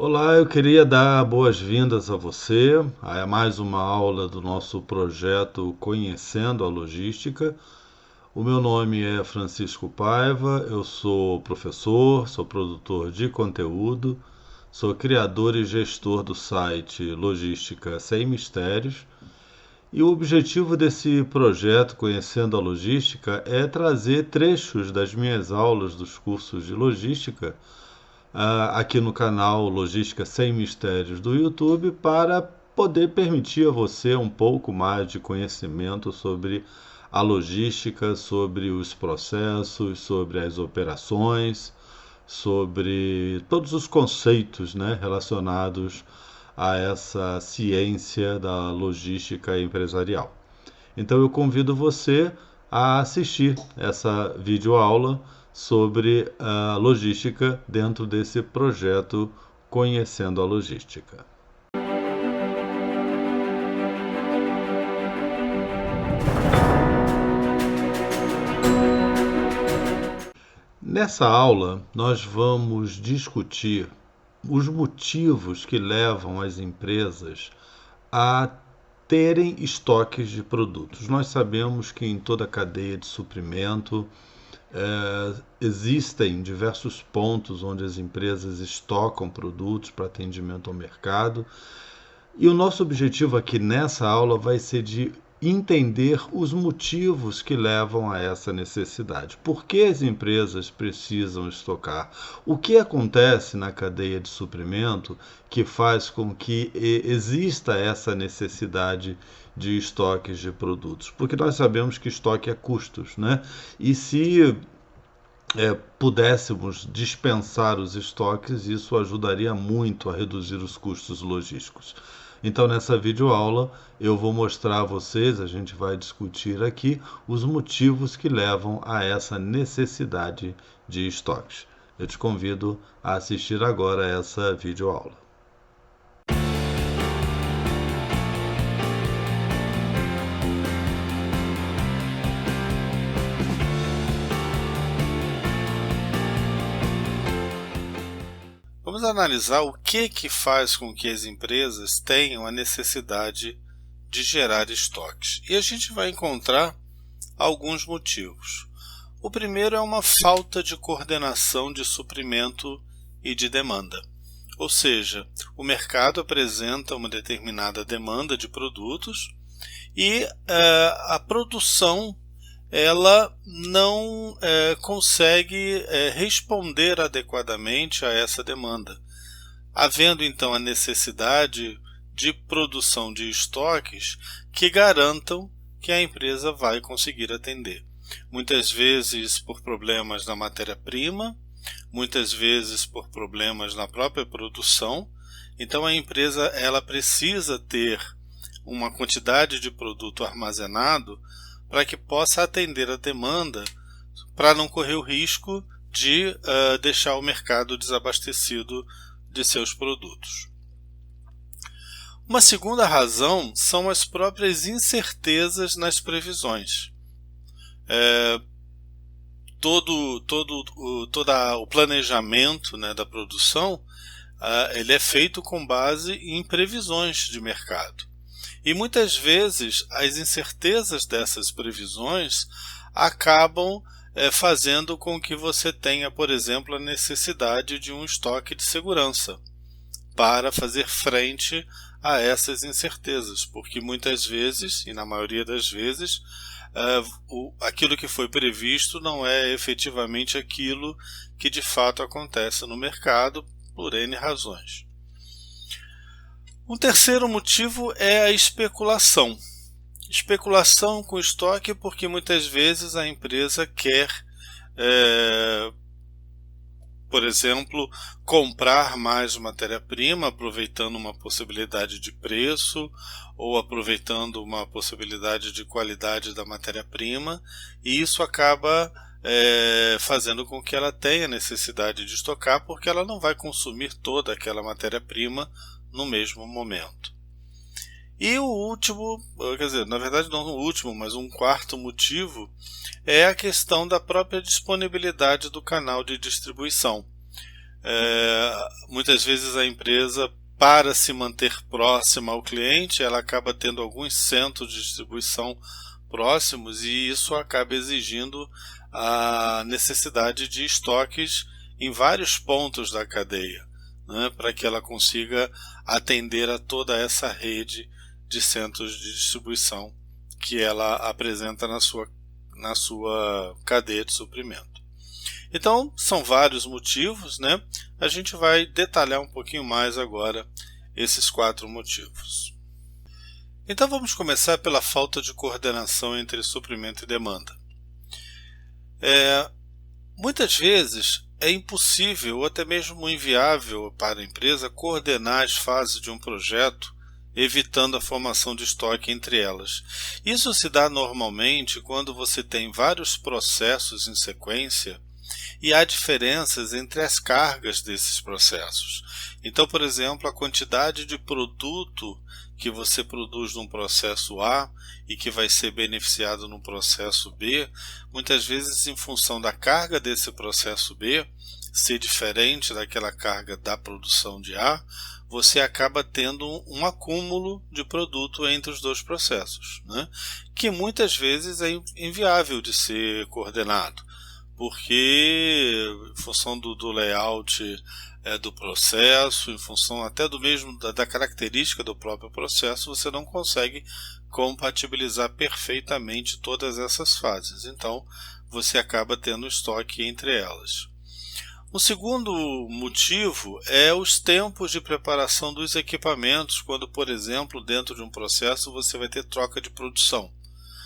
Olá, eu queria dar boas-vindas a você a mais uma aula do nosso projeto Conhecendo a Logística. O meu nome é Francisco Paiva, eu sou professor, sou produtor de conteúdo, sou criador e gestor do site Logística Sem Mistérios. E o objetivo desse projeto Conhecendo a Logística é trazer trechos das minhas aulas dos cursos de logística aqui no canal Logística Sem Mistérios do YouTube para poder permitir a você um pouco mais de conhecimento sobre a logística, sobre os processos, sobre as operações, sobre todos os conceitos, né, relacionados a essa ciência da logística empresarial. Então eu convido você a assistir essa videoaula sobre a logística dentro desse projeto Conhecendo a Logística. Nessa aula, nós vamos discutir os motivos que levam as empresas a terem estoques de produtos. Nós sabemos que em toda a cadeia de suprimento existem diversos pontos onde as empresas estocam produtos para atendimento ao mercado. E o nosso objetivo aqui nessa aula vai ser de entender os motivos que levam a essa necessidade. Por que as empresas precisam estocar? O que acontece na cadeia de suprimento que faz com que exista essa necessidade de estoques de produtos? Porque nós sabemos que estoque é custos, né? E se pudéssemos dispensar os estoques, isso ajudaria muito a reduzir os custos logísticos. Então, nessa videoaula, eu vou mostrar a vocês, a gente vai discutir aqui, os motivos que levam a essa necessidade de estoques. Eu te convido a assistir agora essa videoaula. Vamos analisar o que faz com que as empresas tenham a necessidade de gerar estoques. E a gente vai encontrar alguns motivos. O primeiro é uma falta de coordenação de suprimento e de demanda. Ou seja, o mercado apresenta uma determinada demanda de produtos e a produção ela não consegue responder adequadamente a essa demanda. Havendo então a necessidade de produção de estoques que garantam que a empresa vai conseguir atender. Muitas vezes por problemas na matéria-prima, muitas vezes por problemas na própria produção. Então a empresa ela precisa ter uma quantidade de produto armazenado para que possa atender a demanda, para não correr o risco de deixar o mercado desabastecido de seus produtos. Uma segunda razão são as próprias incertezas nas previsões. Todo o planejamento, né, da produção ele é feito com base em previsões de mercado. E muitas vezes as incertezas dessas previsões acabam fazendo com que você tenha, por exemplo, a necessidade de um estoque de segurança para fazer frente a essas incertezas, porque muitas vezes, e na maioria das vezes, aquilo que foi previsto não é efetivamente aquilo que de fato acontece no mercado por N razões. Um terceiro motivo é a especulação. Especulação com estoque porque muitas vezes a empresa quer, por exemplo, comprar mais matéria-prima, aproveitando uma possibilidade de preço ou aproveitando uma possibilidade de qualidade da matéria-prima, e isso acaba fazendo com que ela tenha necessidade de estocar, porque ela não vai consumir toda aquela matéria-prima no mesmo momento. E o último, quer dizer, na verdade não o último, mas um quarto motivo é a questão da própria disponibilidade do canal de distribuição. Muitas vezes a empresa, para se manter próxima ao cliente, ela acaba tendo alguns centros de distribuição próximos e isso acaba exigindo a necessidade de estoques em vários pontos da cadeia, né, para que ela consiga atender a toda essa rede de centros de distribuição que ela apresenta na sua cadeia de suprimento. Então, são vários motivos, né? A gente vai detalhar um pouquinho mais agora esses 4 motivos. Então, vamos começar pela falta de coordenação entre suprimento e demanda. Muitas vezes é impossível ou até mesmo inviável para a empresa coordenar as fases de um projeto, evitando a formação de estoque entre elas. Isso se dá normalmente quando você tem vários processos em sequência e há diferenças entre as cargas desses processos. Então, por exemplo, a quantidade de produto que você produz num processo A e que vai ser beneficiado no processo B, muitas vezes em função da carga desse processo B ser diferente daquela carga da produção de A, você acaba tendo um acúmulo de produto entre os dois processos, né? Que muitas vezes é inviável de ser coordenado, porque em função do layout do processo, em função até da característica do próprio processo, você não consegue compatibilizar perfeitamente todas essas fases. Então, você acaba tendo estoque entre elas. O segundo motivo é os tempos de preparação dos equipamentos, quando, por exemplo, dentro de um processo você vai ter troca de produção.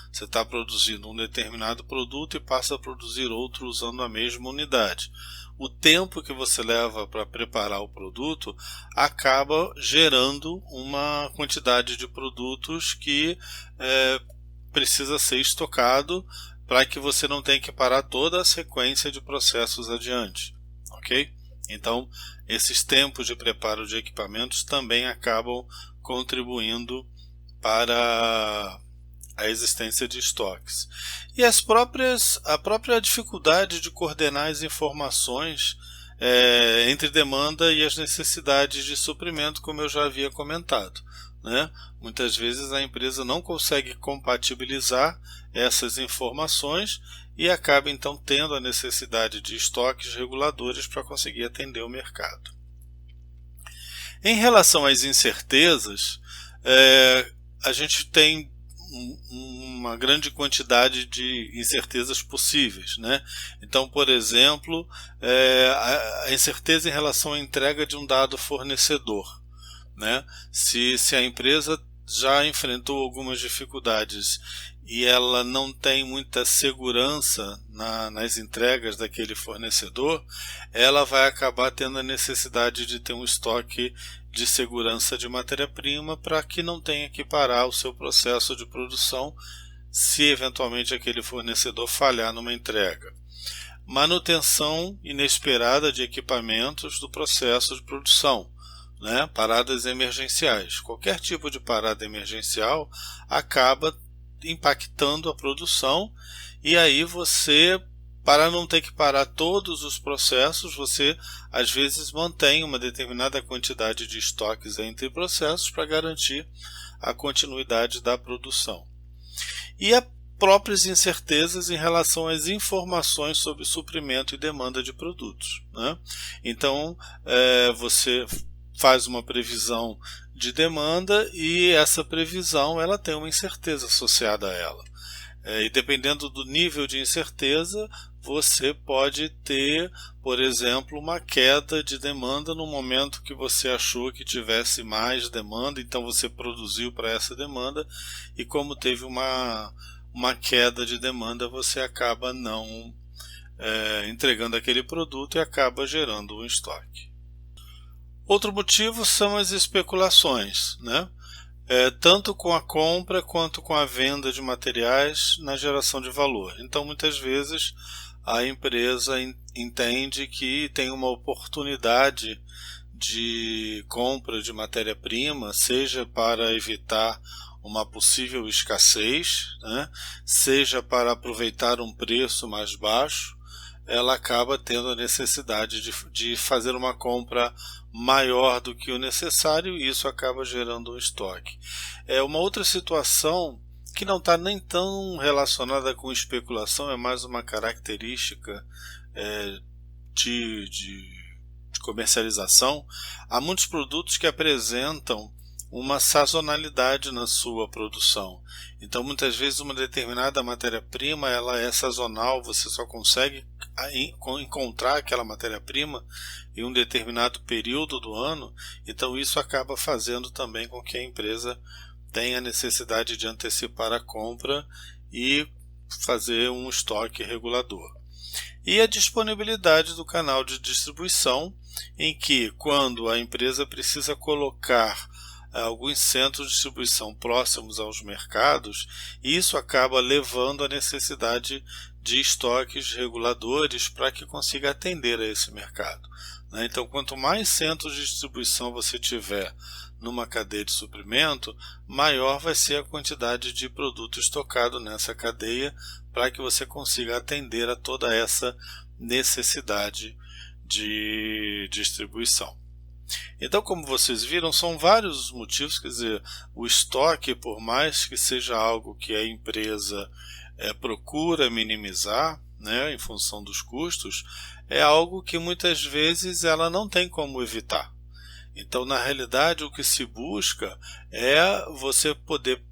Você está produzindo um determinado produto e passa a produzir outro usando a mesma unidade. O tempo que você leva para preparar o produto acaba gerando uma quantidade de produtos que precisa ser estocado para que você não tenha que parar toda a sequência de processos adiante. Ok? Então, esses tempos de preparo de equipamentos também acabam contribuindo para a existência de estoques. E a própria dificuldade de coordenar as informações entre demanda e as necessidades de suprimento, como eu já havia comentado, né? Muitas vezes a empresa não consegue compatibilizar essas informações e acaba então tendo a necessidade de estoques reguladores para conseguir atender o mercado. Em relação às incertezas, a gente tem uma grande quantidade de incertezas possíveis, né? Então, por exemplo, a incerteza em relação à entrega de um dado fornecedor, né? Se a empresa já enfrentou algumas dificuldades e ela não tem muita segurança nas entregas daquele fornecedor, ela vai acabar tendo a necessidade de ter um estoque de segurança de matéria-prima para que não tenha que parar o seu processo de produção se eventualmente aquele fornecedor falhar numa entrega. Manutenção inesperada de equipamentos do processo de produção, né? Paradas emergenciais. Qualquer tipo de parada emergencial acaba impactando a produção e aí você, para não ter que parar todos os processos, você às vezes mantém uma determinada quantidade de estoques entre processos para garantir a continuidade da produção. E as próprias incertezas em relação às informações sobre suprimento e demanda de produtos, né? Então, você faz uma previsão de demanda e essa previsão ela tem uma incerteza associada a ela. E dependendo do nível de incerteza, você pode ter, por exemplo, uma queda de demanda no momento que você achou que tivesse mais demanda, então você produziu para essa demanda e como teve uma queda de demanda, você acaba não entregando aquele produto e acaba gerando um estoque. Outro motivo são as especulações, né? Tanto com a compra quanto com a venda de materiais na geração de valor. Então, muitas vezes, a empresa entende que tem uma oportunidade de compra de matéria-prima, seja para evitar uma possível escassez, né? Seja para aproveitar um preço mais baixo, ela acaba tendo a necessidade de fazer uma compra maior do que o necessário e isso acaba gerando um estoque. Uma outra situação que não está nem tão relacionada com especulação, é mais uma característica de comercialização. Há muitos produtos que apresentam uma sazonalidade na sua produção. Então, muitas vezes, uma determinada matéria-prima ela é sazonal, você só consegue encontrar aquela matéria-prima em um determinado período do ano. Então, isso acaba fazendo também com que a empresa tenha a necessidade de antecipar a compra e fazer um estoque regulador. E a disponibilidade do canal de distribuição, em que, quando a empresa precisa colocar alguns centros de distribuição próximos aos mercados, isso acaba levando à necessidade de estoques reguladores para que consiga atender a esse mercado. Então, quanto mais centros de distribuição você tiver numa cadeia de suprimento, maior vai ser a quantidade de produto estocado nessa cadeia para que você consiga atender a toda essa necessidade de distribuição. Então, como vocês viram, são vários motivos, quer dizer, o estoque, por mais que seja algo que a empresa procura minimizar, em função dos custos, é algo que muitas vezes ela não tem como evitar. Então, na realidade, o que se busca é você poder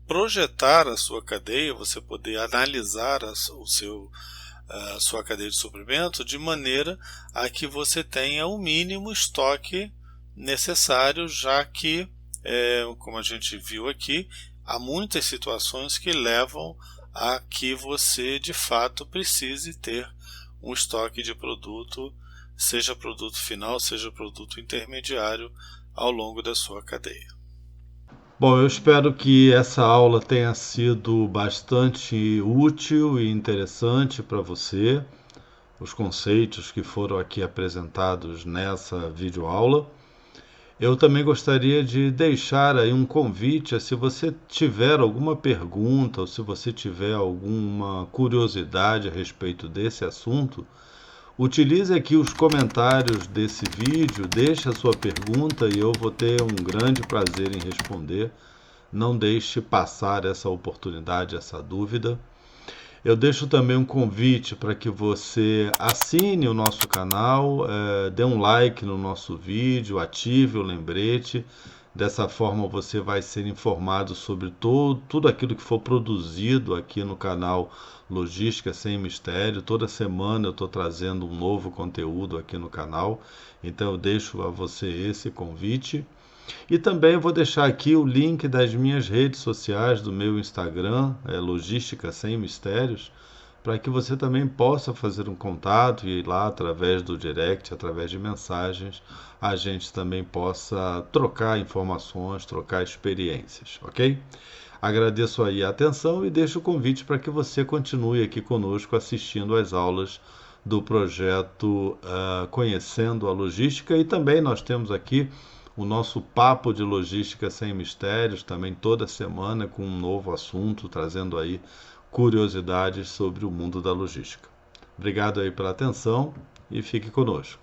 projetar a sua cadeia, você poder analisar a sua cadeia de suprimento de maneira a que você tenha o mínimo estoque necessário, já que, como a gente viu aqui, há muitas situações que levam a que você de fato precise ter um estoque de produto, seja produto final, seja produto intermediário, ao longo da sua cadeia. Bom, eu espero que essa aula tenha sido bastante útil e interessante para você, os conceitos que foram aqui apresentados nessa videoaula. Eu também gostaria de deixar aí um convite, se você tiver alguma pergunta ou se você tiver alguma curiosidade a respeito desse assunto, utilize aqui os comentários desse vídeo, deixe a sua pergunta e eu vou ter um grande prazer em responder. Não deixe passar essa oportunidade, essa dúvida. Eu deixo também um convite para que você assine o nosso canal, dê um like no nosso vídeo, ative o lembrete. Dessa forma você vai ser informado sobre tudo aquilo que for produzido aqui no canal Logística Sem Mistério. Toda semana eu estou trazendo um novo conteúdo aqui no canal, então eu deixo a você esse convite. E também vou deixar aqui o link das minhas redes sociais, do meu Instagram, Logística Sem Mistérios, para que você também possa fazer um contato e lá através do direct, através de mensagens, a gente também possa trocar informações, trocar experiências, ok? Agradeço aí a atenção e deixo o convite para que você continue aqui conosco assistindo às aulas do projeto Conhecendo a Logística, e também nós temos aqui o nosso Papo de Logística Sem Mistérios, também toda semana com um novo assunto, trazendo aí curiosidades sobre o mundo da logística. Obrigado aí pela atenção e fique conosco.